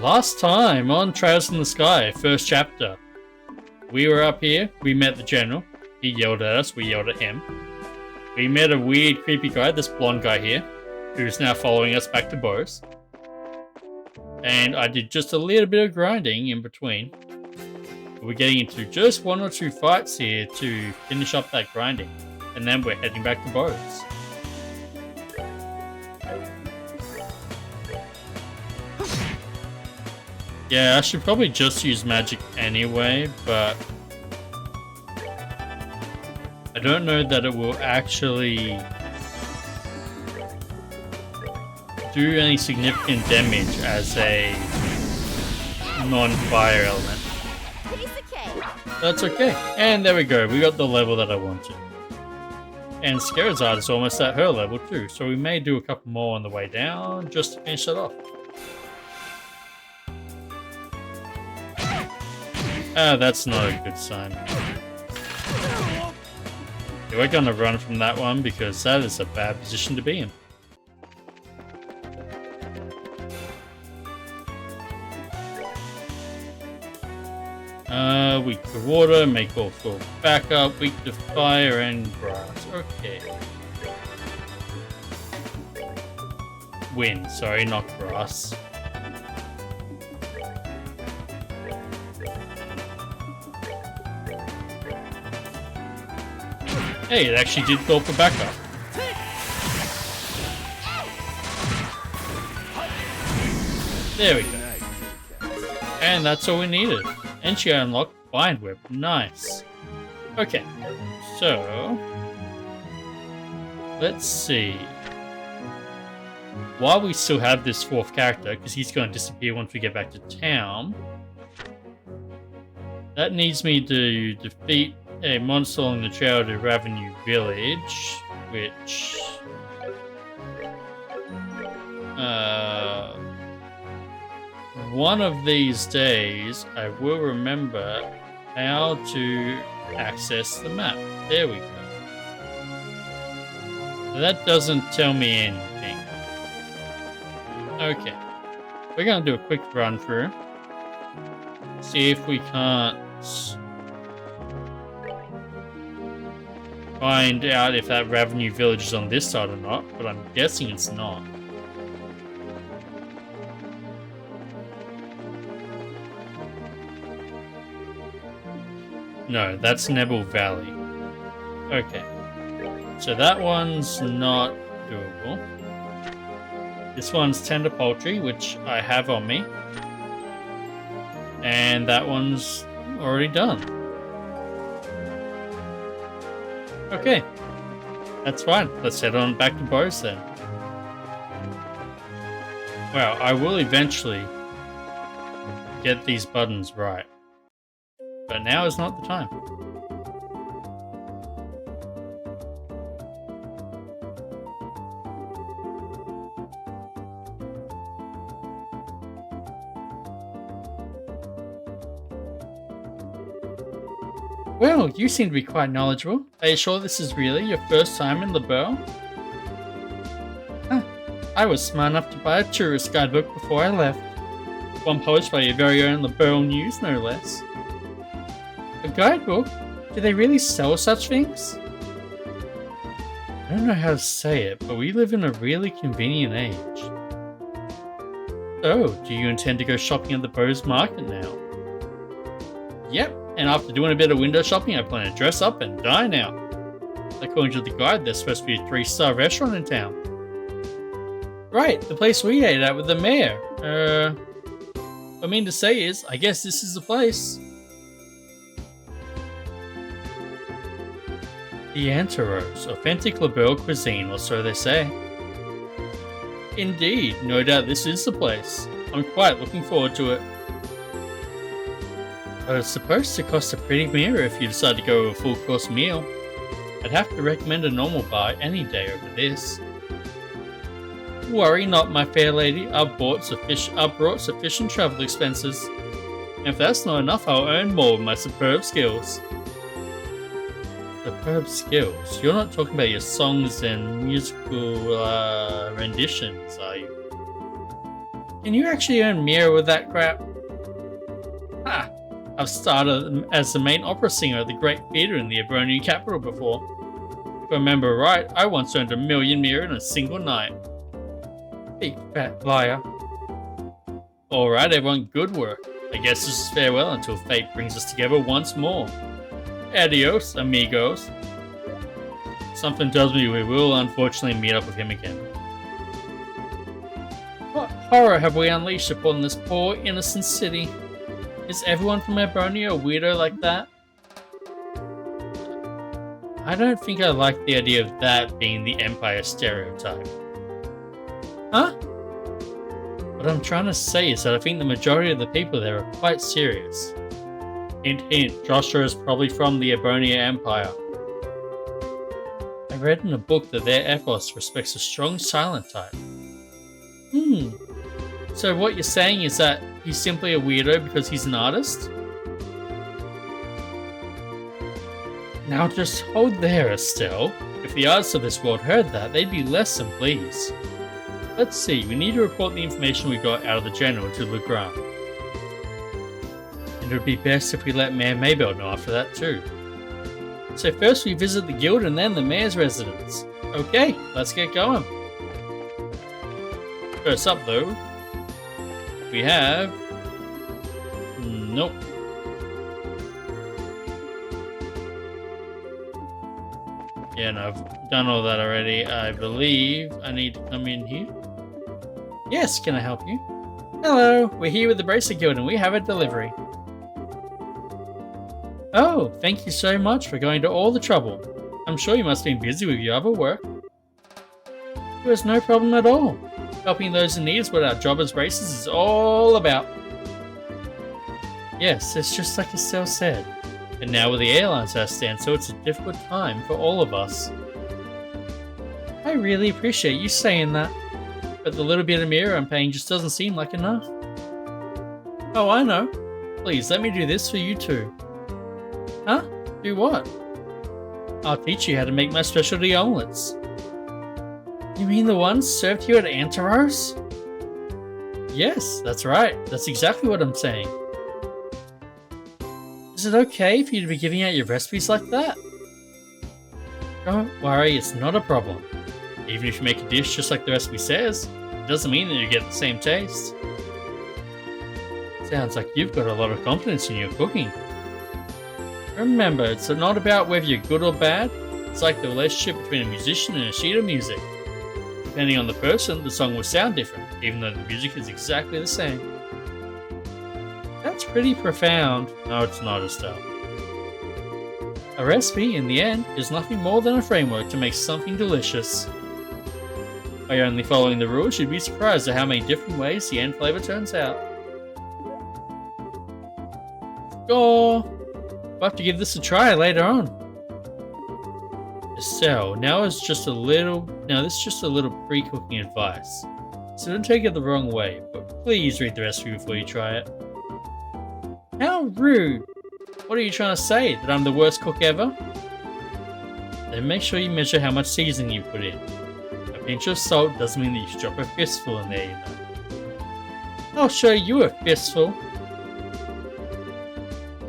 Last time on Trails in the Sky, first chapter. We were up here, we met the general. He yelled at us, we yelled at him. We met a weird, creepy guy, this blonde guy here, who's now following us back to Bose. And I did just a little bit of grinding in between. We're getting into just 1 or 2 fights here to finish up that grinding. And then we're heading back to Bose. Yeah, I should probably just use magic anyway, but I don't know that it will actually do any significant damage as a non-fire element. That's okay. And there we go, we got the level that I wanted. And Scarazard is almost at her level too, so we may do a couple more on the way down just to finish it off. Ah, that's not a good sign. Yeah, we're gonna run from that one because that is a bad position to be in. Weak to water, make all for backup, weak to fire and grass. Okay. Wind, sorry, not grass. Hey, it actually did go for backup. There we go. And that's all we needed. And she unlocked Bind Whip. Nice. Okay, so let's see. While we still have this 4th character, because he's going to disappear once we get back to town, that needs me to defeat a monster along the trail to Revenue Village, which one of these days I will remember how to access the map. There we go. That doesn't tell me anything. Okay, we're gonna do a quick run through, see if we can't find out if that Revenue Village is on this side or not, but I'm guessing it's not. No, that's Nebel Valley. Okay, so that one's not doable. This one's Tender Poultry, which I have on me. And that one's already done. Okay, that's fine. Let's head on back to Bose then. Well, I will eventually get these buttons right, but now is not the time. Well, you seem to be quite knowledgeable. Are you sure this is really your first time in the Burl? Huh. I was smart enough to buy a tourist guidebook before I left. One published by your very own The Burl News, no less. A guidebook? Do they really sell such things? I don't know how to say it, but we live in a really convenient age. So, do you intend to go shopping at the Bose Market now? Yep. And after doing a bit of window shopping, I plan to dress up and dine out. According to the guide, there's supposed to be a 3-star restaurant in town. Right, the place we ate at with the mayor. What I mean to say is, I guess this is the place. The Anteros, authentic LaBelle cuisine, or so they say. Indeed, no doubt this is the place. I'm quite looking forward to it. But it's supposed to cost a pretty mirror if you decide to go with a full course meal. I'd have to recommend a normal bar any day over this. Worry not, my fair lady, I've brought sufficient travel expenses. And if that's not enough, I'll earn more with my superb skills. Superb skills? You're not talking about your songs and musical renditions, are you? Can you actually earn Mira with that crap? Ha! I've started as the main opera singer at the Great Theatre in the Ebronian capital before. If I remember right, I once earned 1,000,000 Mira in a single night. Big fat liar. Alright everyone, good work. I guess this is farewell until fate brings us together once more. Adios, amigos. Something tells me we will unfortunately meet up with him again. What horror have we unleashed upon this poor innocent city? Is everyone from Ebronia a weirdo like that? I don't think I like the idea of that being the Empire stereotype. Huh? What I'm trying to say is that I think the majority of the people there are quite serious. Hint hint, Joshua is probably from the Ebronia Empire. I read in a book that their ethos respects a strong silent type. So what you're saying is that he's simply a weirdo because he's an artist? Now just hold there, Estelle. If the artists of this world heard that, they'd be less than pleased. Let's see, we need to report the information we got out of the General to Legrand. And it would be best if we let Mayor Maybell know after that too. So first we visit the guild and then the mayor's residence. Okay, let's get going. First up though, we have... Nope. Yeah, no, I've done all that already. I believe I need to come in here. Yes, can I help you? Hello, we're here with the Bracer Guild and we have a delivery. Oh, thank you so much for going to all the trouble. I'm sure you must have been busy with your other work. There's no problem at all. Helping those in need is what our job as bracers is all about. Yes, it's just like Estelle said. And now with the airlines at stand, so it's a difficult time for all of us. I really appreciate you saying that. But the little bit of Mira I'm paying just doesn't seem like enough. Oh, I know. Please, let me do this for you too. Huh? Do what? I'll teach you how to make my specialty omelets. You mean the ones served here at Antaros? Yes, that's right. That's exactly what I'm saying. Is it okay for you to be giving out your recipes like that? Don't worry, it's not a problem. Even if you make a dish just like the recipe says, it doesn't mean that you get the same taste. Sounds like you've got a lot of confidence in your cooking. Remember, it's not about whether you're good or bad, it's like the relationship between a musician and a sheet of music. Depending on the person, the song will sound different, even though the music is exactly the same. That's pretty profound. No, it's not, Estelle. A recipe, in the end, is nothing more than a framework to make something delicious. By only following the rules, you'd be surprised at how many different ways the end flavor turns out. Score! We'll have to give this a try later on. Estelle, this is just a little pre-cooking advice. So don't take it the wrong way, but please read the recipe before you try it. How rude! What are you trying to say? That I'm the worst cook ever? Then make sure you measure how much seasoning you put in. A pinch of salt doesn't mean that you should drop a fistful in there, you know. I'll show you a fistful.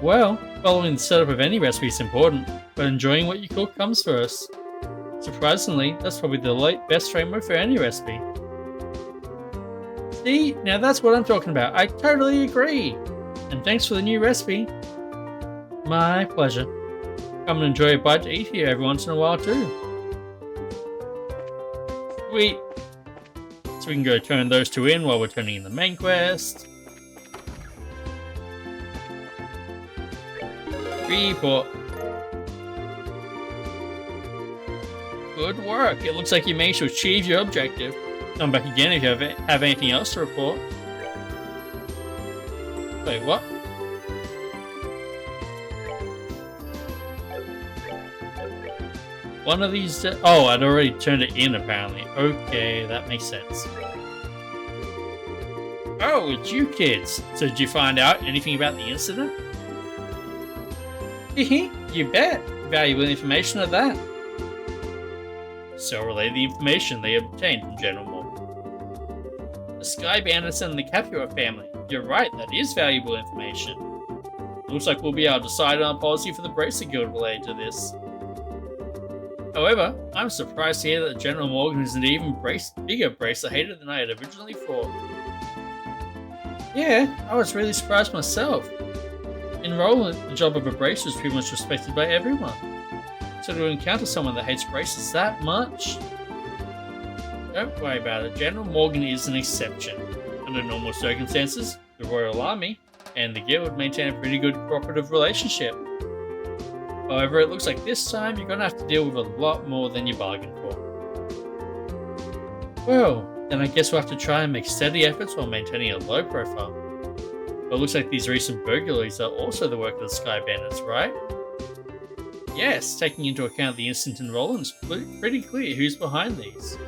Well, following the setup of any recipe is important, but enjoying what you cook comes first. Surprisingly, that's probably the best framework for any recipe. See? Now that's what I'm talking about. I totally agree! And thanks for the new recipe. My pleasure. Come and enjoy a bite to eat here every once in a while too. Sweet. So we can go turn those two in while we're turning in the main quest. Report. Good work. It looks like you managed to achieve your objective. Come back again if you have anything else to report. Wait, what? One of these... oh, I'd already turned it in, apparently. Okay, that makes sense. Oh, it's you kids. So did you find out anything about the incident? You bet. Valuable information at that. So relay the information they obtained from General Moore. The Sky Bandits and the Capua family. You're right, that is valuable information. Looks like we'll be able to decide on a policy for the Bracer Guild related to this. However, I'm surprised to hear that General Morgan is an even bigger Bracer hater than I had originally thought. Yeah, I was really surprised myself. In Roland, the job of a Bracer is pretty much respected by everyone. So to encounter someone that hates Bracers that much... Don't worry about it, General Morgan is an exception. Under normal circumstances, the Royal Army and the Guild maintain a pretty good cooperative relationship. However, it looks like this time you're gonna have to deal with a lot more than you bargained for. Well, then I guess we'll have to try and make steady efforts while maintaining a low profile. But it looks like these recent burglaries are also the work of the Sky Bandits, right? Yes, taking into account the incident in Roland, it's pretty clear who's behind these.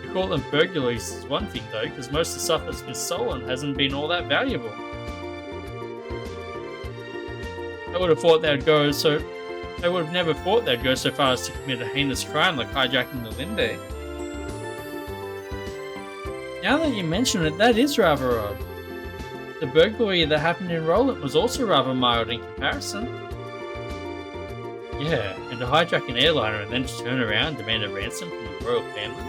To call them burglaries is one thing though, because most of the stuff that's been stolen hasn't been all that valuable. I would have never thought they'd go so far as to commit a heinous crime like hijacking the Linde. Now that you mention it, that is rather odd. The burglary that happened in Roland was also rather mild in comparison. Yeah, and to hijack an airliner and then to turn around and demand a ransom from the royal family?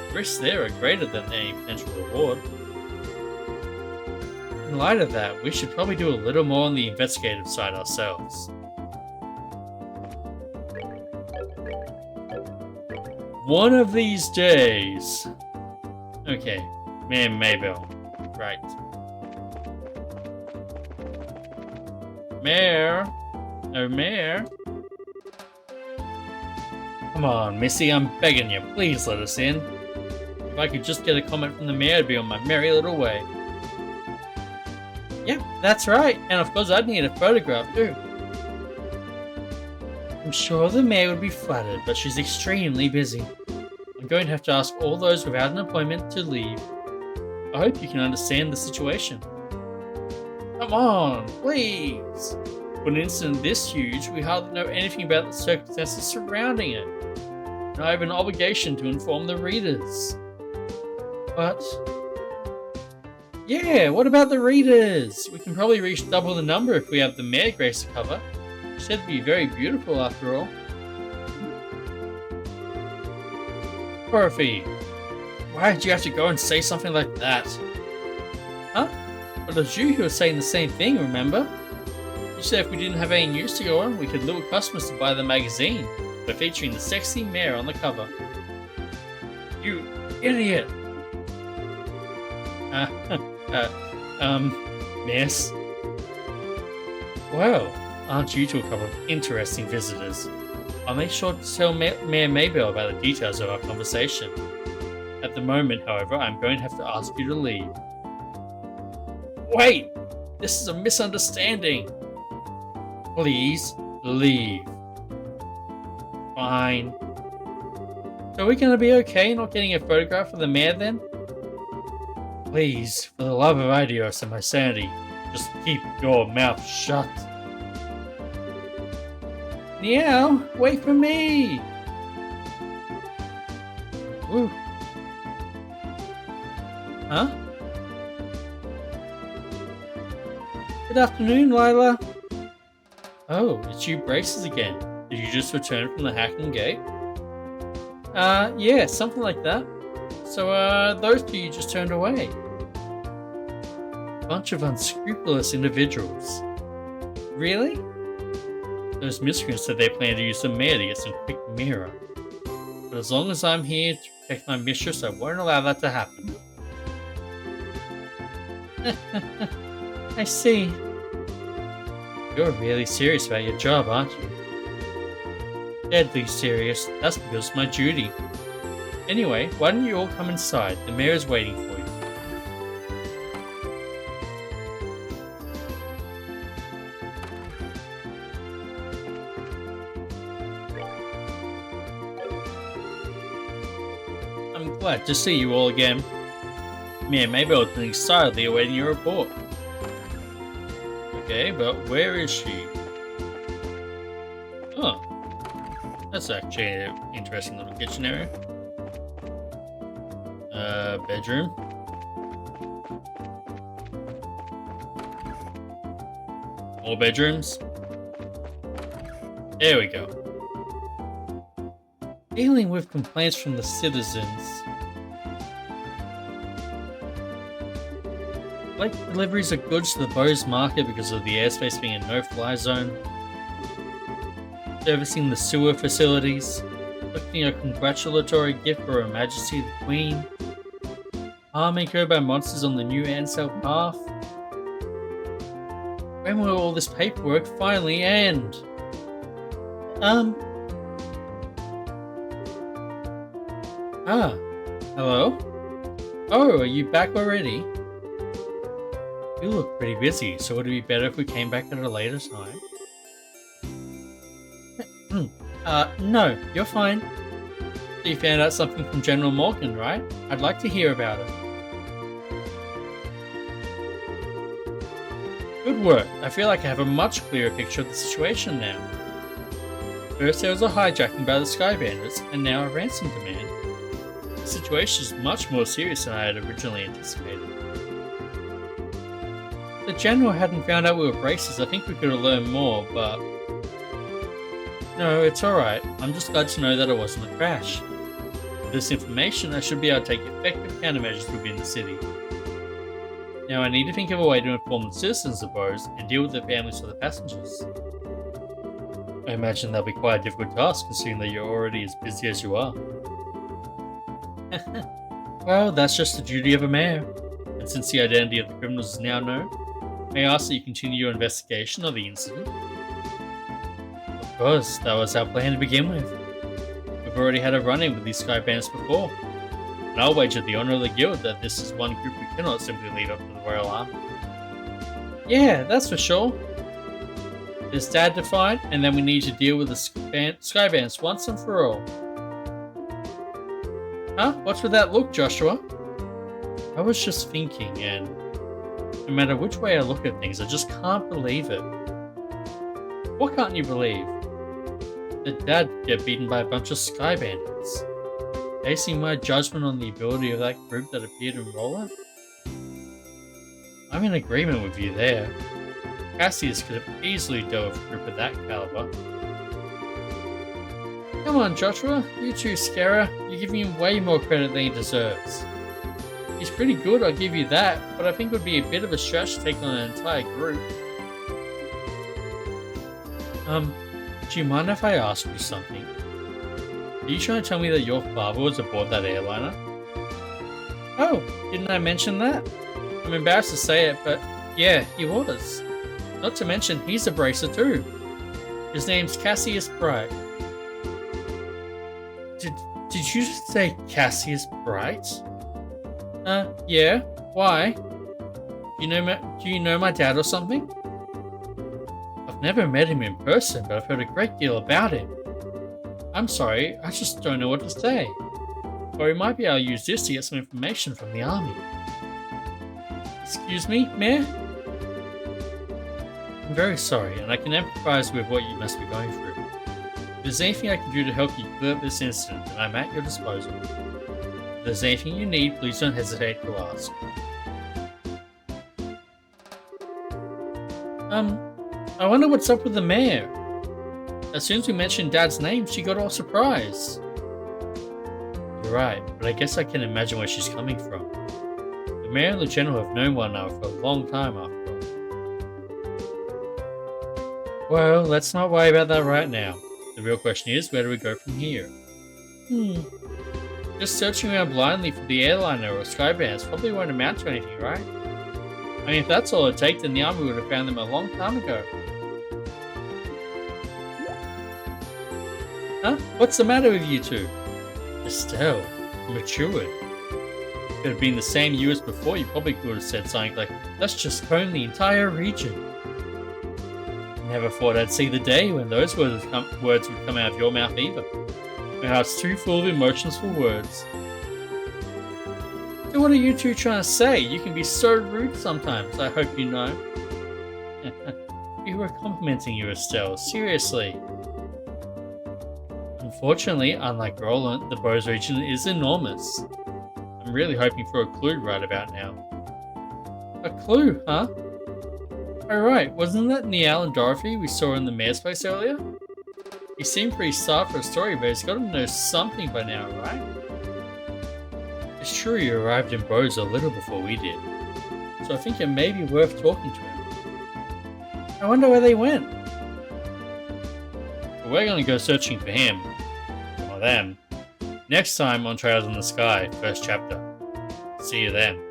The risks there are greater than any potential reward. In light of that, we should probably do a little more on the investigative side ourselves. One of these days. Okay, Mayor Maybell. Right. Mayor? Oh, Mayor? Come on, Missy, I'm begging you, please let us in. If I could just get a comment from the mayor, I'd be on my merry little way. Yep, that's right, and of course I'd need a photograph too. I'm sure the mayor would be flattered, but she's extremely busy. I'm going to have to ask all those without an appointment to leave. I hope you can understand the situation. Come on, please! For an incident this huge, we hardly know anything about the circumstances surrounding it. And I have an obligation to inform the readers. But... yeah, what about the readers? We can probably reach double the number if we have the Mayor Grace to cover. She said to be very beautiful after all. Dorothy, why did you have to go and say something like that? Huh? But it was you who was saying the same thing, remember? You said if we didn't have any news to go on, we could lure customers to buy the magazine by featuring the sexy mayor on the cover. You idiot! Miss? Well, aren't you two a couple of interesting visitors? I'll make sure to tell Mayor Maybell about the details of our conversation. At the moment, however, I'm going to have to ask you to leave. Wait! This is a misunderstanding! Please, leave. Fine. So are we going to be okay not getting a photograph of the mayor then? Please, for the love of Adios and my sanity, just keep your mouth shut. Meow, wait for me! Woo. Huh? Good afternoon, Lila. Oh, it's you Braces again. Did you just return from the Hacking Gate? Yeah, something like that. So, those two you just turned away. Bunch of unscrupulous individuals. Really? Those miscreants said they plan to use the mayor to get some quick mirror. But as long as I'm here to protect my mistress, I won't allow that to happen. I see. You're really serious about your job, aren't you? Deadly serious. That's because it's my duty. Anyway, why don't you all come inside? The mayor is waiting for you. I'm glad to see you all again. Mayor Maybell has been excitedly awaiting your report. Okay, but where is she? Oh, that's actually an interesting little kitchen area. Bedroom. More bedrooms. There we go. Dealing with complaints from the citizens. Like deliveries of goods to the Bose market because of the airspace being a no-fly zone. Servicing the sewer facilities. Collecting a congratulatory gift for Her Majesty the Queen. Harming her by monsters on the new Ansel path. When will all this paperwork finally end? Hello? Oh, are you back already? You look pretty busy, so would it be better if we came back at a later time? No, you're fine. You found out something from General Morgan, right? I'd like to hear about it. Good work. I feel like I have a much clearer picture of the situation now. First there was a hijacking by the Sky Bandits, and now a ransom demand. The situation is much more serious than I had originally anticipated. If the General hadn't found out we were bracers, I think we could have learned more, but... No, it's alright. I'm just glad to know that it wasn't a crash. With this information, I should be able to take effective countermeasures within the city. Now I need to think of a way to inform the citizens of Bose and deal with the families of the passengers. I imagine that'll be quite a difficult task considering that you're already as busy as you are. Well, that's just the duty of a mayor. And since the identity of the criminals is now known, may I ask that you continue your investigation of the incident? Of course, that was our plan to begin with. We've already had a run-in with these Sky Bandits before. And I'll wager the honour of the guild that this is one group we cannot simply leave up to the Royal Army. Yeah, that's for sure. There's Dad to find, and then we need to deal with the Sky Bandits once and for all. Huh? What's with that look, Joshua? I was just thinking, and no matter which way I look at things, I just can't believe it. What can't you believe? That Dad get beaten by a bunch of Sky Bandits. Basing my judgment on the ability of that group that appeared in Roller? I'm in agreement with you there. Cassius could have easily dealt with a group of that caliber. Come on, Joshua, you too, Scarra. You're giving him way more credit than he deserves. He's pretty good, I'll give you that, but I think it would be a bit of a stretch to take on an entire group. Do you mind if I ask you something? Are you trying to tell me that your father was aboard that airliner? Oh, didn't I mention that? I'm embarrassed to say it, but yeah, he was. Not to mention, he's a bracer too. His name's Cassius Bright. Did you just say Cassius Bright? Yeah. Why? Do you know my dad or something? I've never met him in person, but I've heard a great deal about him. I'm sorry, I just don't know what to say. Or we might be able to use this to get some information from the army. Excuse me, Mayor? I'm very sorry, and I can empathize with what you must be going through. If there's anything I can do to help you clear up this incident, then I'm at your disposal. If there's anything you need, please don't hesitate to ask. I wonder what's up with the mayor. As soon as we mentioned Dad's name, she got all surprised. You're right, but I guess I can imagine where she's coming from. The mayor and the general have known one another for a long time after all. Well, let's not worry about that right now. The real question is, where do we go from here? Just searching around blindly for the airliner or Skybands probably won't amount to anything, right? I mean, if that's all it takes, then the army would have found them a long time ago. Huh? What's the matter with you two? Estelle, matured. If it had been the same you as before, you probably could have said something like, let's just comb the entire region. Never thought I'd see the day when those words would come out of your mouth either. My heart's too full of emotions for words. So what are you two trying to say? You can be so rude sometimes, I hope you know. We were complimenting you, Estelle, seriously. Unfortunately, unlike Roland, the Bose region is enormous. I'm really hoping for a clue right about now. A clue, huh? Oh right, wasn't that Niall and Dorothy we saw in the mayor's place earlier? He seemed pretty soft for a story, but he's got to know something by now, right? It's true you arrived in Bose a little before we did, so I think it may be worth talking to him. I wonder where they went. But we're gonna go searching for him, or them, next time on Trails in the Sky, first chapter. See you then.